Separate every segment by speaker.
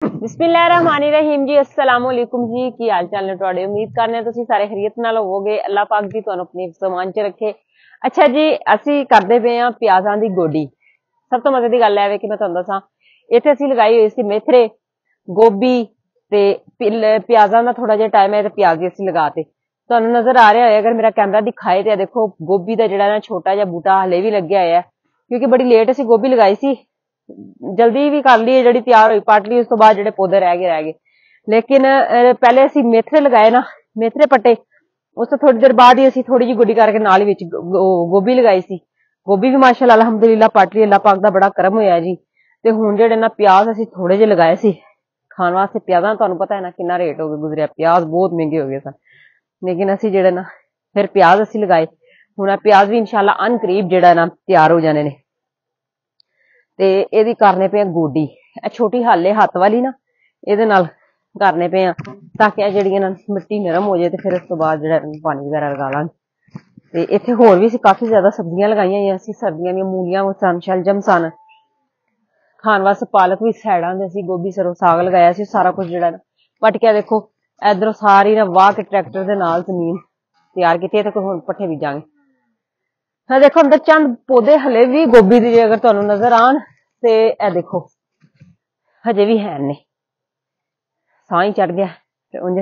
Speaker 1: बिस्मिल्लाहिर्रहमानिर्रहीम जी। अस्सलाम वालेकुम जी। की हाल चाल ने तुहाडे? उम्मीद करने तुसीं सारे खैरियत नाल होवोगे। अल्लाह पाक जी तुहानू अपनी ज़मान च रखे। अच्छा जी, असीं करदे पे हां प्याज़ां दी गोडी। सब तो मजे दी गल है कि मैं तुहानू दसां, इत्थे असीं लगाई होई सी मेथरे, गोभी ते प्याज़ां दा थोड़ा जिहा टाइम है ते प्याज भी असीं लगाते। तुहानू नजर आ रहा है अगर मेरा कैमरा दिखाए तो देखो गोभी दा जिहड़ा ना छोटा जिहा बूटा हले भी लग्या होया है, क्योंकि बड़ी लेट असीं गोभी लगाई सी। जल्दी भी कर ली जिहड़ी तैयार हुई पट ली, उस तो बाद जिहड़े पौधे रह गए। लेकिन पहले असीं मेथरे लगाए ना, मेथरे पट्टे, उस तो थोड़ी देर बाद ही असीं थोड़ी जी गुड्डी करके नाल विच गोभी लगाई सी। गोभी भी माशाअल्लाह अल्हम्दुलिल्लाह पट ली, अल्लाह पाक दा बड़ा करम होया जी। ते हुण जिहड़े ना प्याज असीं थोड़े जे लगाए सी खाण वास्ते। प्याजां तुहानू पता है ना किन्ना रेट हो गुजरिया, प्याज बहुत महंगे हो गए सन। लेकिन असीं जिहड़े ना फिर प्याज असीं लगाए। हुण प्याज भी इंशाअल्लाह अन करीब जिहड़ा ना तैयार हो जाने ने। ते एदी करने पे गोडी, छोटी हाले हत्थ वाली ना, एदे नाल करने पे ताकि जेहड़ियां ना मिट्टी नरम हो जाए। ते फिर उस तो बाद जेहड़ा पानी वगैरह लगा लांगे। ते इत्थे होर भी काफी ज्यादा सब्जियां लगाइयां होइयां सी। सर्दियां दियां मूलियां सन, शलजम सन, खाण वास्ते पालक भी साइडां ते सी, गोभी सरो साग लगाया सी। सारा कुछ जेहड़ा ना पट के देखो इधरों सारी ना वाह के ट्रैक्टर दे नाल जमीन तैयार की ते हुण पट्ठे बीजांगे। हाँ देखो अंदर चंद पौधे हले भी गोभी दे अगर तुहानू नजर आन ते ए देखो हजे भी है ने। साह ही चढ़ गया ते उंज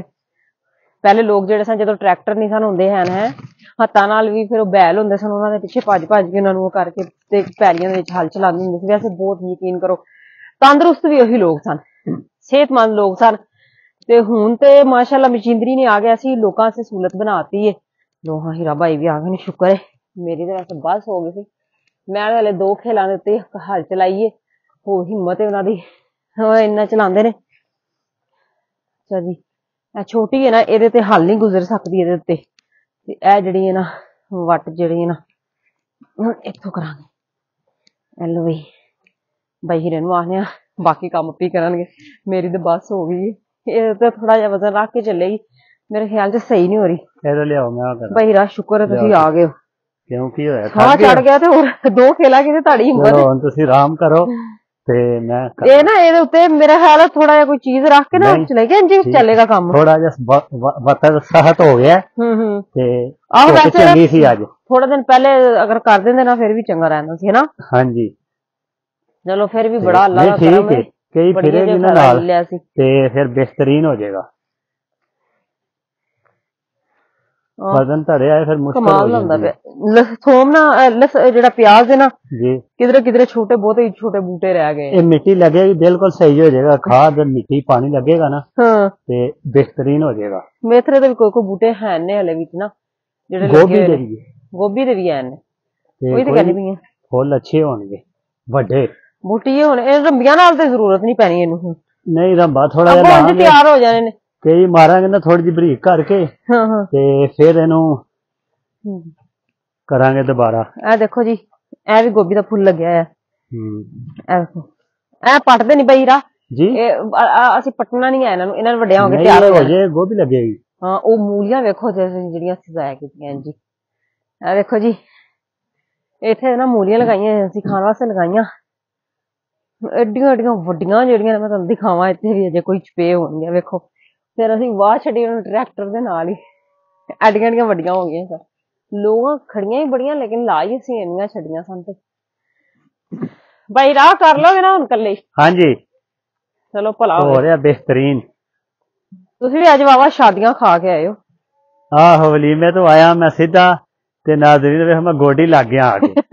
Speaker 1: पहले लोग जेहड़े सन जदों ट्रैक्टर नहीं सन हुंदे है हत्थां नाल भी फिर बैल हुंदे सन, उन्हां दे पिछे भज के उन्हां नू करके ते पैलियां दे विच हल चलांदे हुंदे सी। वैसे बहुत यकीन करो तंदरुस्त भी ਉਹੀ लोग सन, सेहतमंद लोग सन। ते हुण ते माशाअल्लाह मशीनरी ने आ गया सी, लोकां से सहूलत बनाती है। लो हाँ हीरा भाई भी आ गए ने, शुक्र है। मेरी तो वैसे बस हो गई सी, मैं हले 2 खेलां दे उत्ते हल चलाइए, हो हिम्मत है उन्हां दी, इन्ना चलांदे ने। अच्छा जी, छोटी है ना, एदे ते हल नहीं गुजर सकदी एदे उत्ते। ते ए जेहड़ी है ना वट जेहड़ी है ना हुण इत्थों करांगे। लो भाई हीरे नू आखने बाकी कम आपे करनगे, मेरी तो बस हो गई है। ये तो थोड़ा जिहा वजन रख के चलेगी, मेरे ख्याल से सही नहीं हो रही। भाई हीरा शुक्र है तुसीं आ गए हो।
Speaker 2: क्यों की होया?
Speaker 1: हाँ चढ़ गया ते होर 2 खेला की ताड़ी हिम्मत।
Speaker 2: चलो हुण तुसीं आराम करो ते मैं
Speaker 1: ये ना ਇਹਦੇ ਉੱਤੇ मेरा ख्याल है थोड़ा जिहा कोई चीज रख के ना चलेगा, इंज चलेगा काम।
Speaker 2: थोड़ा जिहा वतन सहत हो गया ते
Speaker 1: आहो वैसे
Speaker 2: चंगी सी अज।
Speaker 1: थोड़े दिन पहले अगर कर देंदे ना फिर भी चंगा रहना सी, है ना?
Speaker 2: हां जी
Speaker 1: चलो फिर भी बड़ा अल्लाह दा करम है।
Speaker 2: कई फिरेगी ना नाल ते फिर बेहतरीन हो जाएगा। वजन धरे आए फिर मुश्किल हो जाती है।
Speaker 1: थोम ना जेड़ा प्याज है ना
Speaker 2: जी
Speaker 1: किधरे किधरे छोटे बहुत ही छोटे बूटे रह गए।
Speaker 2: ये मिट्टी लगेगी बिल्कुल सही हो जाएगा, खाद मिट्टी पानी लगेगा ना ते बेहतरीन हो जाएगा।
Speaker 1: मेथरे दे भी कोई बूटे हैं ने हले विच ना जेड़े लगे होए ने, गोभी दे भी हैं ने, कोई ते कहनी भी है
Speaker 2: फुल अच्छे होंगे वड्डे
Speaker 1: बूटी होने। रंबियां नाल ते जरूरत नहीं पैनी इनू,
Speaker 2: नहीं रंबा थोड़ा जिहा
Speaker 1: लांगे तैयार हो जाने ने।
Speaker 2: कई मारांगे ना थोड़ी जी बरीक करके ते फिर इनू करांगे दोबारा।
Speaker 1: ए देखो जी ए भी गोभी दा फुल लग्या है। ए देखो ए पटदे नहीं बई हीरा जी, ਅਸੀਂ पटना नहीं है इन्हां नू, इन्हां ने वड्डियां हो के तैयार हो जाए।
Speaker 2: गोभी लगेगी।
Speaker 1: हां ओ मूलियां देखो ਜਿਹੜੀਆਂ ਸਜਾਇਆ ਕੀਤੀਆਂ ਜੀ। ਇਹ देखो जी ਇੱਥੇ ਨਾ मूलियां लगाइयां ਅਸੀਂ ਖਾਣ ਵਾਸਤੇ लगाइयां, ਐਡੀਆਂ ਐਡੀਆਂ ਵੱਡੀਆਂ ਜਿਹੜੀਆਂ ਮੈਂ ਤੁਹਾਨੂੰ ਦਿਖਾਵਾਂ ਇੱਥੇ ਵੀ ਅਜੇ ਕੋਈ ਛਪੇ ਹੋਣਗੀਆਂ। ਵੇਖੋ ਫਿਰ ਅਸੀਂ ਵਾਹ ਛੱਡੀ ਉਹਨਾਂ ਟਰੈਕਟਰ ਦੇ ਨਾਲ ਹੀ, ਐਡੀਆਂ ਐਡੀਆਂ ਵੱਡੀਆਂ ਹੋ ਗਈਆਂ ਸਨ। ਲੋਕਾਂ ਖੜੀਆਂ ਹੀ ਬੜੀਆਂ, ਲੇਕਿਨ ਲਾ ਹੀ ਅਸੀਂ ਇੰਨੀਆਂ ਛੱਡੀਆਂ ਸਨ। ਤੇ भाई राह कर लोगे ना हुण कल्ले? हाँ जी चलो भला हो रहा बेहतरीन। तुसीं भी अज वावा शादियां खा के आए हो?
Speaker 2: आहो वलीमे तो आया मैं सीधा ते नाज़रीन वे मैं गोडी लग गया आके।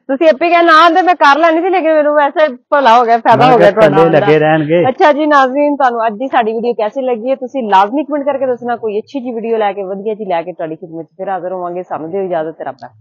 Speaker 1: तुसीं आपे कहा ना ते मैं कर लैनी सी, लेकिन मैनूं वैसे भला हो गया, फायदा हो गया तुहाडा लगे रहणगे। अच्छा जी नाज़रीन, तुहानूं अज दी साडी वीडियो कैसी लगी है तुसीं लाजमी कमेंट करके दसना। कोई अच्छी जी वीडियो लैके वधिया जी लैके तुहाडी खिदमत च फिर हाज़र होवांगे। सानूं दिओ इजाजत, रब राखा।